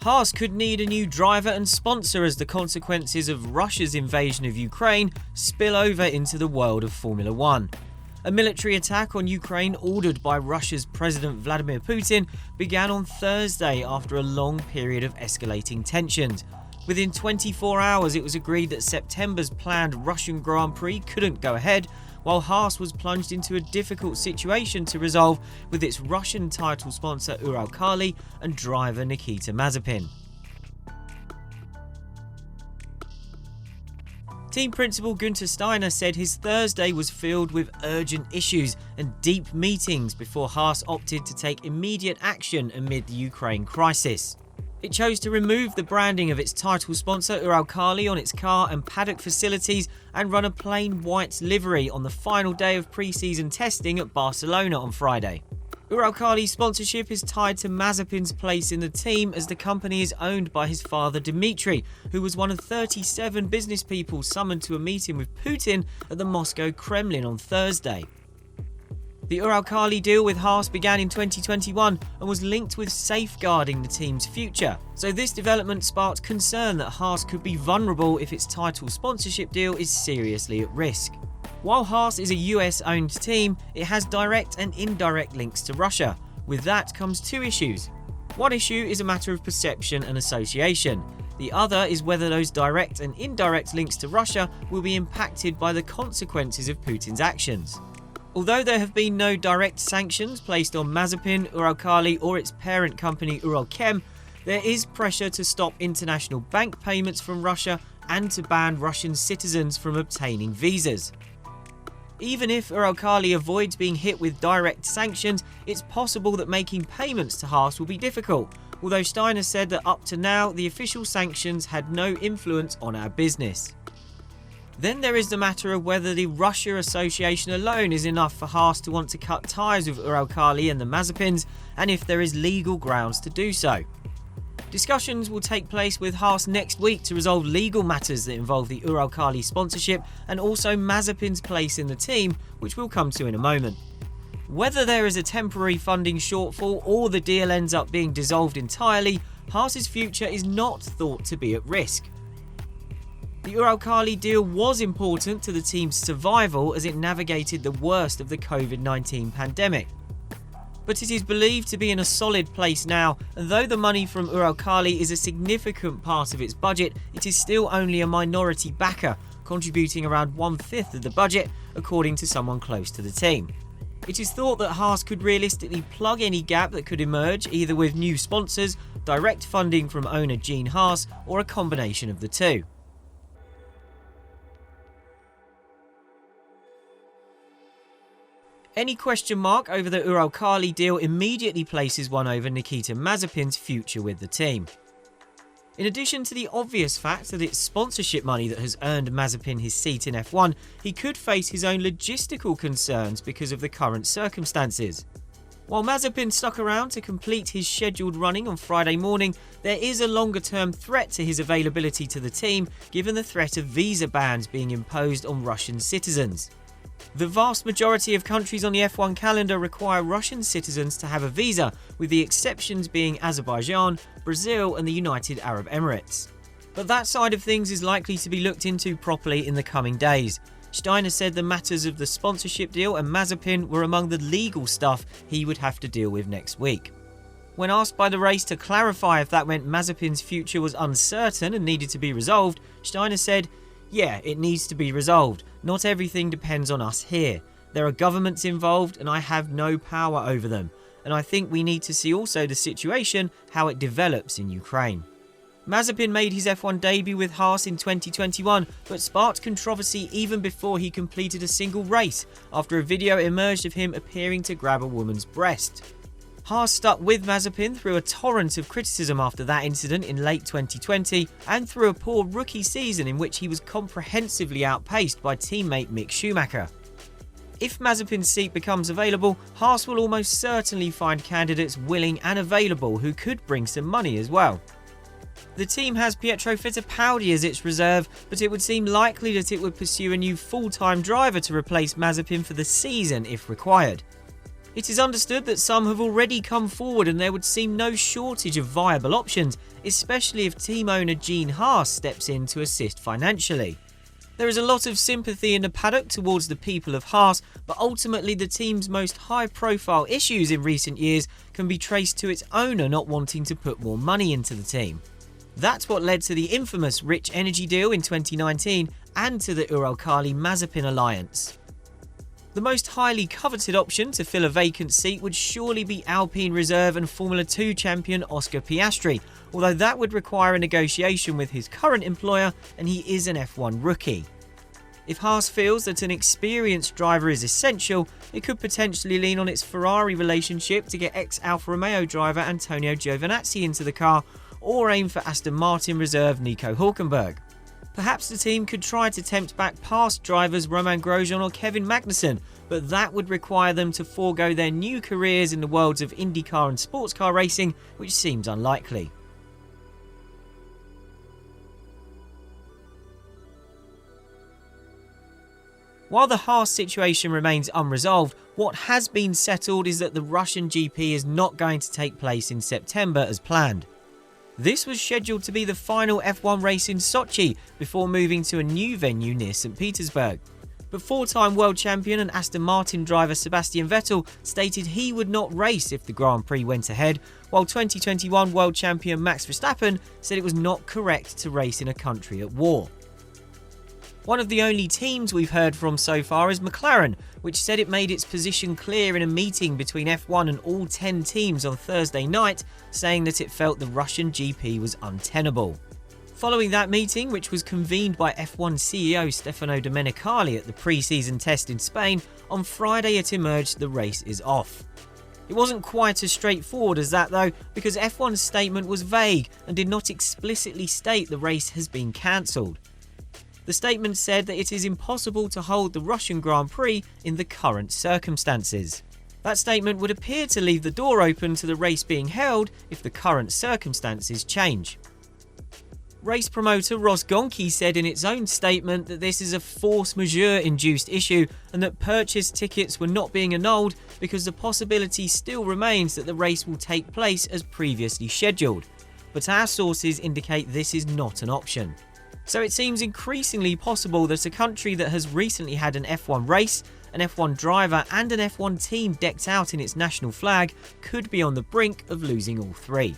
Haas could need a new driver and sponsor as the consequences of Russia's invasion of Ukraine spill over into the world of Formula One. A military attack on Ukraine ordered by Russia's President Vladimir Putin began on Thursday after a long period of escalating tensions. Within 24 hours, it was agreed that September's planned Russian Grand Prix couldn't go ahead, while Haas was plunged into a difficult situation to resolve with its Russian title sponsor Uralkali and driver Nikita Mazepin. Team principal Günther Steiner said his Thursday was filled with urgent issues and deep meetings before Haas opted to take immediate action amid the Ukraine crisis. It chose to remove the branding of its title sponsor Uralkali on its car and paddock facilities and run a plain white livery on the final day of pre-season testing at Barcelona on Friday. Uralkali's sponsorship is tied to Mazepin's place in the team as the company is owned by his father Dmitry, who was one of 37 business people summoned to a meeting with Putin at the Moscow Kremlin on Thursday. The Uralkali deal with Haas began in 2021 and was linked with safeguarding the team's future, so this development sparked concern that Haas could be vulnerable if its title sponsorship deal is seriously at risk. While Haas is a US-owned team, it has direct and indirect links to Russia. With that comes two issues. One issue is a matter of perception and association. The other is whether those direct and indirect links to Russia will be impacted by the consequences of Putin's actions. Although there have been no direct sanctions placed on Mazepin, Uralkali or its parent company Uralchem, there is pressure to stop international bank payments from Russia and to ban Russian citizens from obtaining visas. Even if Uralkali avoids being hit with direct sanctions, it's possible that making payments to Haas will be difficult, although Steiner said that up to now the official sanctions had no influence on our business. Then there is the matter of whether the Russia association alone is enough for Haas to want to cut ties with Uralkali and the Mazepins, and if there is legal grounds to do so. Discussions will take place with Haas next week to resolve legal matters that involve the Uralkali sponsorship and also Mazepin's place in the team, which we'll come to in a moment. Whether there is a temporary funding shortfall or the deal ends up being dissolved entirely, Haas's future is not thought to be at risk. The Uralkali deal was important to the team's survival as it navigated the worst of the COVID-19 pandemic. But it is believed to be in a solid place now, and though the money from Uralkali is a significant part of its budget, it is still only a minority backer, contributing around 1/5 of the budget, according to someone close to the team. It is thought that Haas could realistically plug any gap that could emerge, either with new sponsors, direct funding from owner Gene Haas, or a combination of the two. Any question mark over the Uralkali deal immediately places one over Nikita Mazepin's future with the team. In addition to the obvious fact that it's sponsorship money that has earned Mazepin his seat in F1, he could face his own logistical concerns because of the current circumstances. While Mazepin stuck around to complete his scheduled running on Friday morning, there is a longer-term threat to his availability to the team given the threat of visa bans being imposed on Russian citizens. The vast majority of countries on the F1 calendar require Russian citizens to have a visa, with the exceptions being Azerbaijan, Brazil and the United Arab Emirates. But that side of things is likely to be looked into properly in the coming days. Steiner said the matters of the sponsorship deal and Mazepin were among the legal stuff he would have to deal with next week. When asked by the race to clarify if that meant Mazepin's future was uncertain and needed to be resolved, Steiner said, "Yeah, it needs to be resolved. Not everything depends on us here. There are governments involved and I have no power over them. And I think we need to see also the situation, how it develops in Ukraine." Mazepin made his F1 debut with Haas in 2021, but sparked controversy even before he completed a single race, after a video emerged of him appearing to grab a woman's breast. Haas stuck with Mazepin through a torrent of criticism after that incident in late 2020 and through a poor rookie season in which he was comprehensively outpaced by teammate Mick Schumacher. If Mazepin's seat becomes available, Haas will almost certainly find candidates willing and available who could bring some money as well. The team has Pietro Fittipaldi as its reserve, but it would seem likely that it would pursue a new full-time driver to replace Mazepin for the season if required. It is understood that some have already come forward and there would seem no shortage of viable options, especially if team owner Gene Haas steps in to assist financially. There is a lot of sympathy in the paddock towards the people of Haas, but ultimately the team's most high-profile issues in recent years can be traced to its owner not wanting to put more money into the team. That's what led to the infamous Rich Energy deal in 2019 and to the Uralkali Mazepin alliance. The most highly coveted option to fill a vacant seat would surely be Alpine Reserve and Formula 2 champion Oscar Piastri, although that would require a negotiation with his current employer, and he is an F1 rookie. If Haas feels that an experienced driver is essential, it could potentially lean on its Ferrari relationship to get ex-Alfa Romeo driver Antonio Giovinazzi into the car, or aim for Aston Martin reserve Nico Hülkenberg. Perhaps the team could try to tempt back past drivers Romain Grosjean or Kevin Magnussen, but that would require them to forego their new careers in the worlds of IndyCar and sports car racing, which seems unlikely. While the Haas situation remains unresolved, what has been settled is that the Russian GP is not going to take place in September as planned. This was scheduled to be the final F1 race in Sochi before moving to a new venue near St. Petersburg. But four-time world champion and Aston Martin driver Sebastian Vettel stated he would not race if the Grand Prix went ahead, while 2021 world champion Max Verstappen said it was not correct to race in a country at war. One of the only teams we've heard from so far is McLaren, which said it made its position clear in a meeting between F1 and all 10 teams on Thursday night, saying that it felt the Russian GP was untenable. Following that meeting, which was convened by F1 CEO Stefano Domenicali at the pre-season test in Spain, on Friday it emerged the race is off. It wasn't quite as straightforward as that though, because F1's statement was vague and did not explicitly state the race has been cancelled. The statement said that it is impossible to hold the Russian Grand Prix in the current circumstances. That statement would appear to leave the door open to the race being held if the current circumstances change. Race promoter Ross Gonki said in its own statement that this is a force majeure-induced issue and that purchased tickets were not being annulled because the possibility still remains that the race will take place as previously scheduled. But our sources indicate this is not an option. So it seems increasingly possible that a country that has recently had an F1 race, an F1 driver and an F1 team decked out in its national flag could be on the brink of losing all three.